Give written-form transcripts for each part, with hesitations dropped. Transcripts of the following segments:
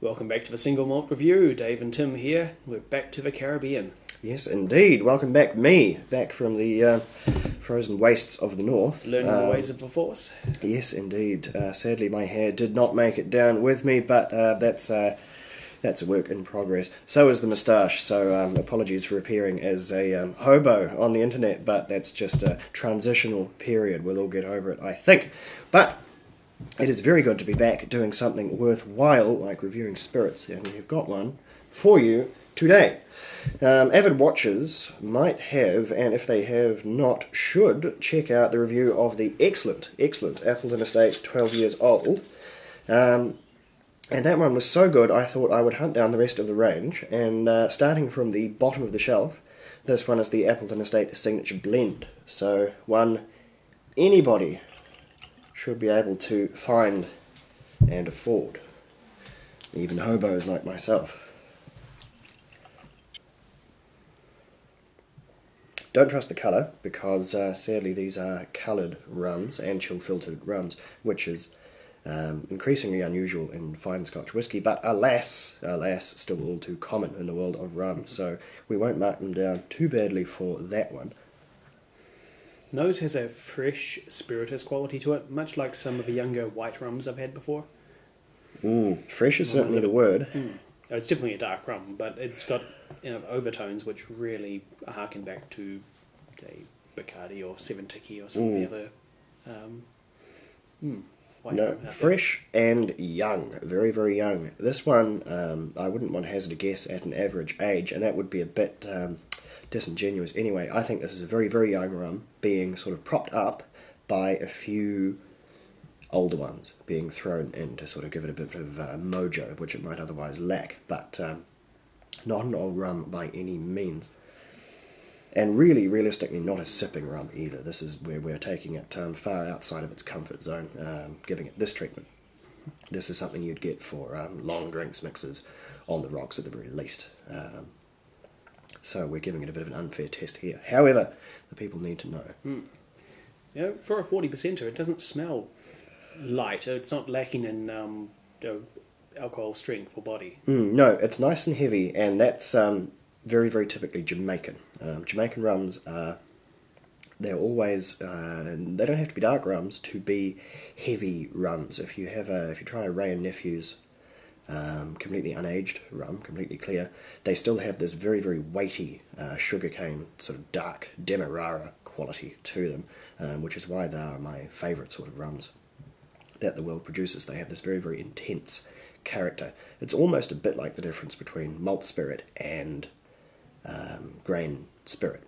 Welcome back to the Single Malt Review. Dave and Tim here. We're back to the Caribbean. Yes, indeed. Welcome back, back from the frozen wastes of the north. Learning the ways of the Force. Yes, indeed. Sadly, my hair did not make it down with me, but that's a work in progress. So is the moustache, so apologies for appearing as a hobo on the internet, but that's just a transitional period. We'll all get over it, I think. But it is very good to be back doing something worthwhile, like reviewing spirits, and we've got one for you today. Avid watchers might have, and if they have not, should check out the review of the excellent Appleton Estate 12 years old. And that one was so good, I thought I would hunt down the rest of the range, and starting from the bottom of the shelf, this one is the Appleton Estate Signature Blend. So one anybody should be able to find and afford, even hobos like myself. Don't trust the colour, because sadly these are coloured rums and chill filtered rums, which is increasingly unusual in fine Scotch whisky, but alas, still all too common in the world of rum, so we won't mark them down too badly for that one. Nose has a fresh, spirituous quality to it, much like some of the younger white rums I've had before. Fresh is certainly the word. It's definitely a dark rum, but it's got overtones which really harken back to, say, Bacardi or Seven Tiki or some of the other white rum out fresh and young, very, very young. This one, I wouldn't want to hazard a guess at an average age, and that would be a bit disingenuous anyway. I think this is a very, very young rum being sort of propped up by a few older ones being thrown in to sort of give it a bit of mojo, which it might otherwise lack, but not an old rum by any means. And really, realistically, not a sipping rum either. This is where we're taking it far outside of its comfort zone, giving it this treatment. This is something you'd get for long drinks mixes on the rocks at the very least. So we're giving it a bit of an unfair test here. However, the people need to know. For a 40%er, it doesn't smell light. It's not lacking in alcohol strength or body. No, it's nice and heavy, and that's very, very typically Jamaican. Jamaican rums they're always they don't have to be dark rums to be heavy rums. If you try a Ray and Nephew's completely unaged rum, completely clear, they still have this very, very weighty sugarcane sort of dark demerara quality to them, which is why they are my favourite sort of rums that the world produces. They have this very, very intense character. It's almost a bit like the difference between malt spirit and grain spirit.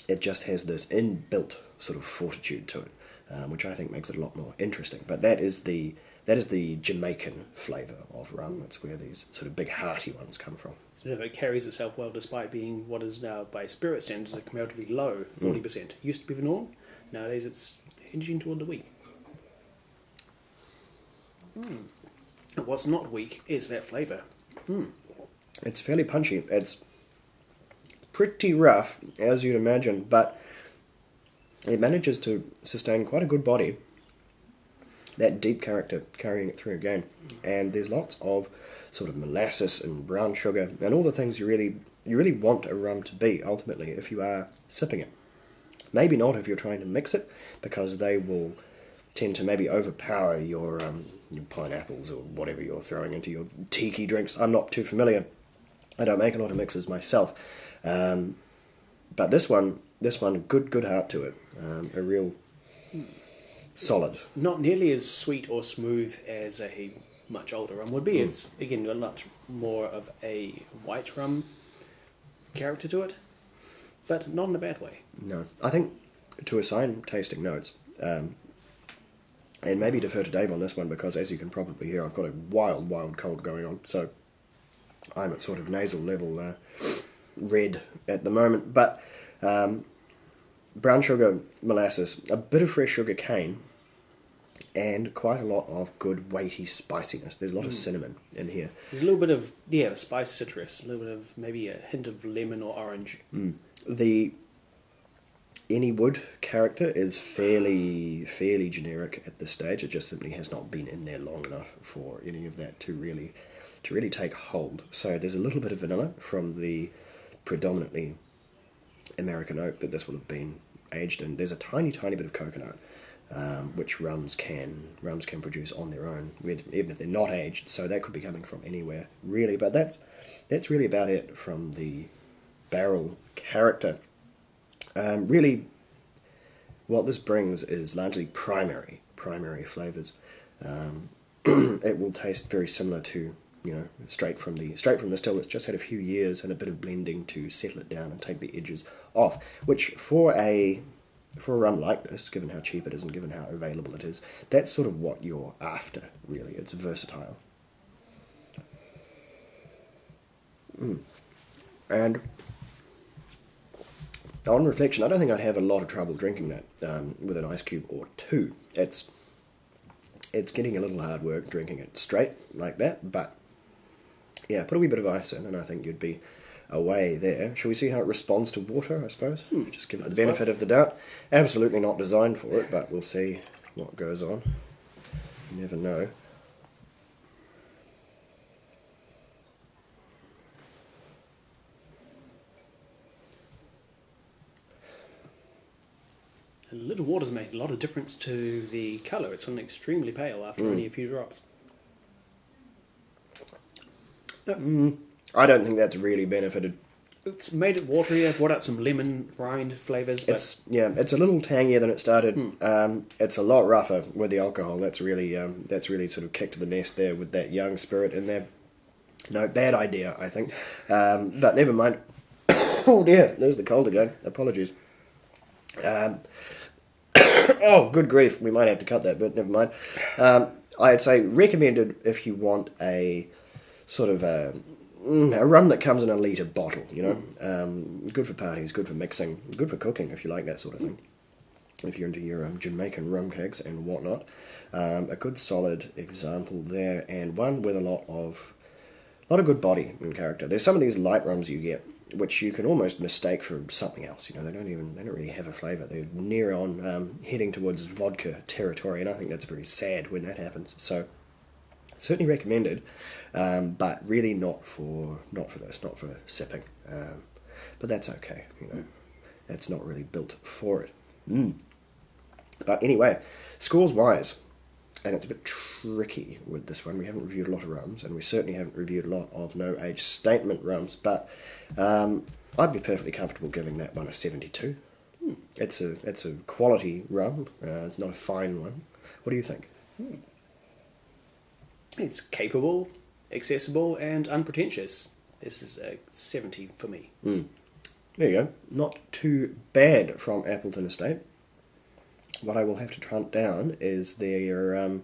It just has this inbuilt sort of fortitude to it, which I think makes it a lot more interesting. But that is the Jamaican flavour of rum. That's where these sort of big hearty ones come from. So it carries itself well despite being what is now, by spirit standards, a comparatively low 40%. Used to be the norm. Nowadays it's hinging toward the weak. What's not weak is that flavour. It's fairly punchy. It's pretty rough, as you'd imagine, but it manages to sustain quite a good body. That deep character carrying it through again. And there's lots of sort of molasses and brown sugar and all the things you really want a rum to be, ultimately, if you are sipping it. Maybe not if you're trying to mix it, because they will tend to maybe overpower your pineapples or whatever you're throwing into your tiki drinks. I'm not too familiar. I don't make a lot of mixes myself. But this one, good heart to it. A real solid. It's not nearly as sweet or smooth as a much older rum would be. It's, again, a much more of a white rum character to it, but not in a bad way. No. I think to assign tasting notes, and maybe defer to Dave on this one, because as you can probably hear, I've got a wild cold going on, so I'm at sort of nasal level red at the moment, but brown sugar, molasses, a bit of fresh sugar cane, and quite a lot of good weighty spiciness. There's a lot of cinnamon in here. There's a little bit of, spice citrus, a little bit of maybe a hint of lemon or orange. The any wood character is fairly generic at this stage. It just simply has not been in there long enough for any of that to really take hold. So there's a little bit of vanilla from the predominantly American oak that this will have been aged in. There's a tiny bit of coconut, which rums can produce on their own, even if they're not aged. So that could be coming from anywhere, really. But that's really about it from the barrel character. Really, what this brings is largely primary flavours. It will taste very similar to, straight from the still. It's just had a few years and a bit of blending to settle it down and take the edges off. Which for a rum like this, given how cheap it is and given how available it is, that's sort of what you're after. Really, it's versatile. And on reflection, I don't think I'd have a lot of trouble drinking that with an ice cube or two. It's getting a little hard work drinking it straight like that, but yeah, put a wee bit of ice in and I think you'd be away there. Shall we see how it responds to water, I suppose? Just give it the benefit of the doubt. Absolutely not designed for it, but we'll see what goes on. You never know. A little water's made a lot of difference to the colour. It's gone extremely pale after only a few drops. I don't think that's really benefited. It's made it waterier, brought out some lemon rind flavours. It's a little tangier than it started. It's a lot rougher with the alcohol. That's really sort of kicked to the nest there with that young spirit in there. No, bad idea, I think. But never mind. Oh dear, there's the cold again. Apologies. Oh, good grief, we might have to cut that bit, never mind. I'd say recommended if you want a sort of a rum that comes in a litre bottle, good for parties, good for mixing, good for cooking if you like that sort of thing. If you're into your Jamaican rum cakes and whatnot. A good solid example there, and one with a lot of good body and character. There's some of these light rums you get which you can almost mistake for something else. They don't really have a flavour. They're near on heading towards vodka territory, and I think that's very sad when that happens. So certainly recommended, but really not for this, not for sipping. But that's okay. That's not really built for it. But anyway, scores wise, and it's a bit tricky with this one. We haven't reviewed a lot of rums, and we certainly haven't reviewed a lot of no-age statement rums, but I'd be perfectly comfortable giving that one a 72. It's a quality rum. It's not a fine one. What do you think? It's capable, accessible, and unpretentious. This is a 70 for me. There you go. Not too bad from Appleton Estate. What I will have to hunt down is their,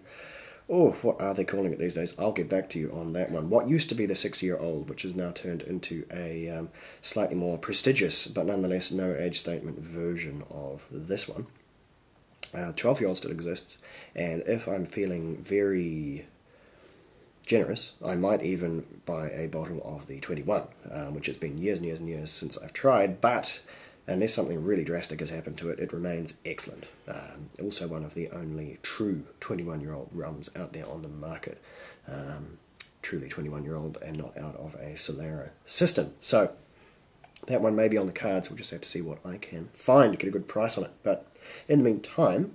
what are they calling it these days? I'll get back to you on that one. What used to be the 6-year-old, which has now turned into a slightly more prestigious, but nonetheless no age statement version of this one. 12-year-old still exists, and if I'm feeling very generous, I might even buy a bottle of the 21, which has been years and years and years since I've tried, but unless something really drastic has happened to it, it remains excellent. Also one of the only true 21-year-old rums out there on the market. Truly 21-year-old and not out of a Solera system. So that one may be on the cards. We'll just have to see what I can find to get a good price on it. But in the meantime,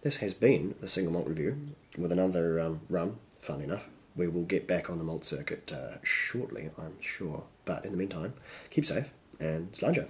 this has been the Single Malt Review with another rum, funnily enough. We will get back on the malt circuit shortly, I'm sure. But in the meantime, keep safe and slanja.